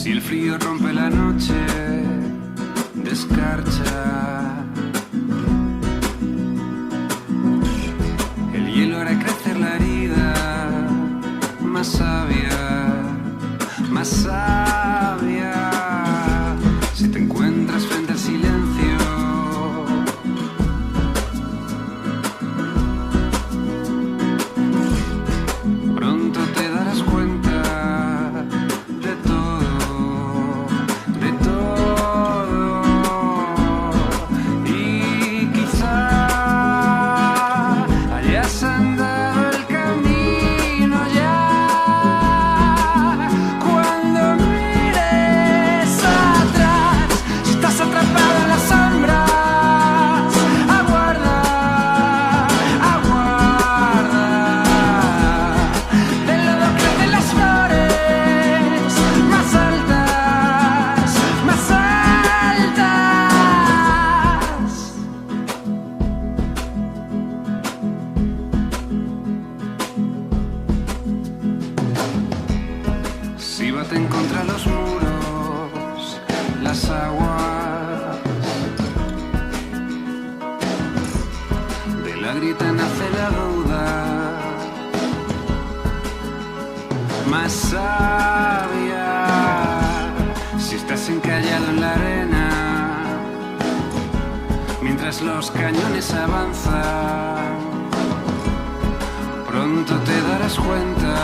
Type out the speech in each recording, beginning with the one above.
Si el frío rompe la noche de escarcha, el hielo hará crecer la herida más sabia, más sabia. Si te encuentras frente al silencio, pronto te darás cuenta de todo, de todo. Y quizá hayas andado el camino ya. Cuando mires atrás, si estás atrapado en las sombras, aguarda, aguarda. Del lodo crecen las flores más altas, más altas. Si baten contra los muros las aguas, de la grieta nace la duda más sabia. Si estás encallado en la arena mientras los cañones avanzan, pronto te darás cuenta.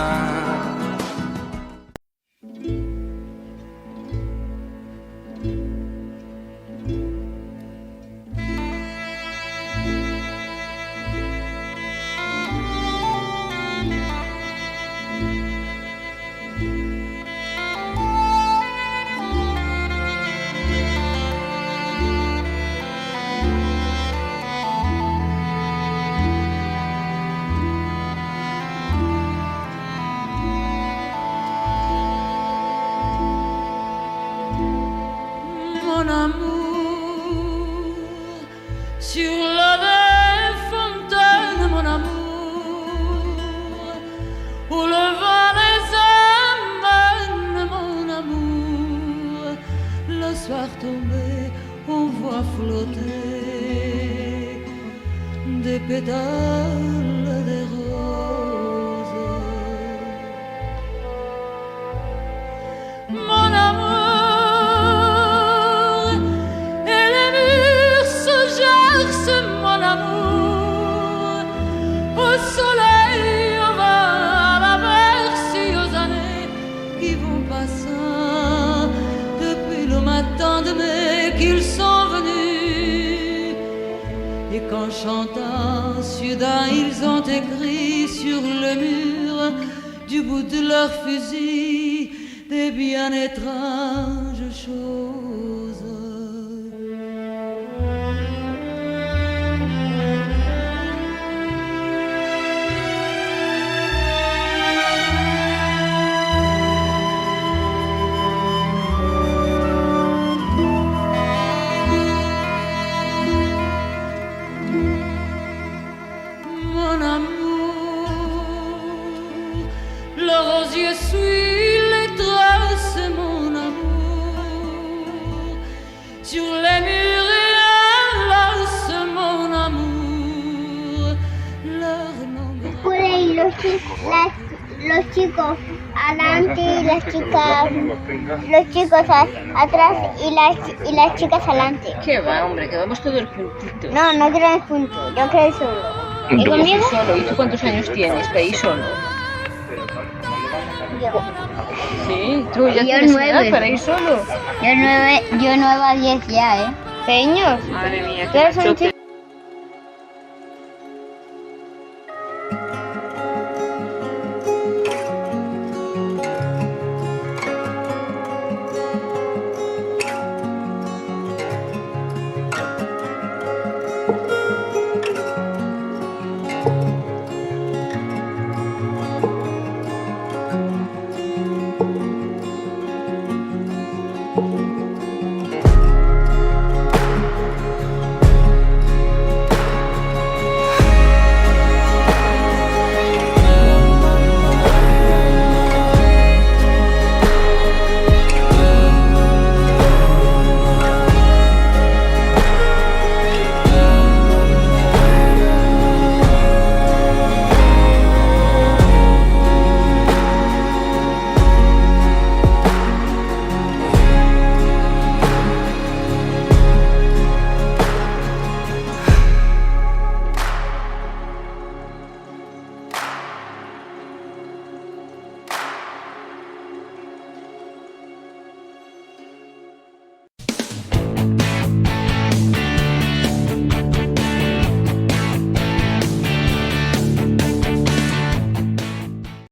Mon amour, sur l'eau des fontaines, mon amour, où le vent les amène, mon amour. Le soir tombé, on voit flotter des pétales de roses. Mon amour, mon amour, au soleil, au vent, à la mer, si aux années qui vont passant, depuis le matin de mai qu'ils sont venus, et qu'en chantant soudain ils ont écrit sur le mur du bout de leur fusil des bien étranges choses. Mon amour, le rosier suit les traces, mon amour, sur les murs et enlace, mon amour, leur nom. Pure y los chicos adelante y las chicas, los chicos atrás y las chicas adelante. ¿Qué va, hombre? Que vamos todos juntitos. No, no quiero ir juntos, yo quiero ir solo. ¿Y conmigo? Solo. ¿Y tú cuántos años tienes para ir solo? Yo. Sí, tú ya Yo tienes 9. edad para ir solo. Yo 9 a 10 ya, ¿eh? ¿Pequeños? Madre mía, ¿Tú eres un machote. chico?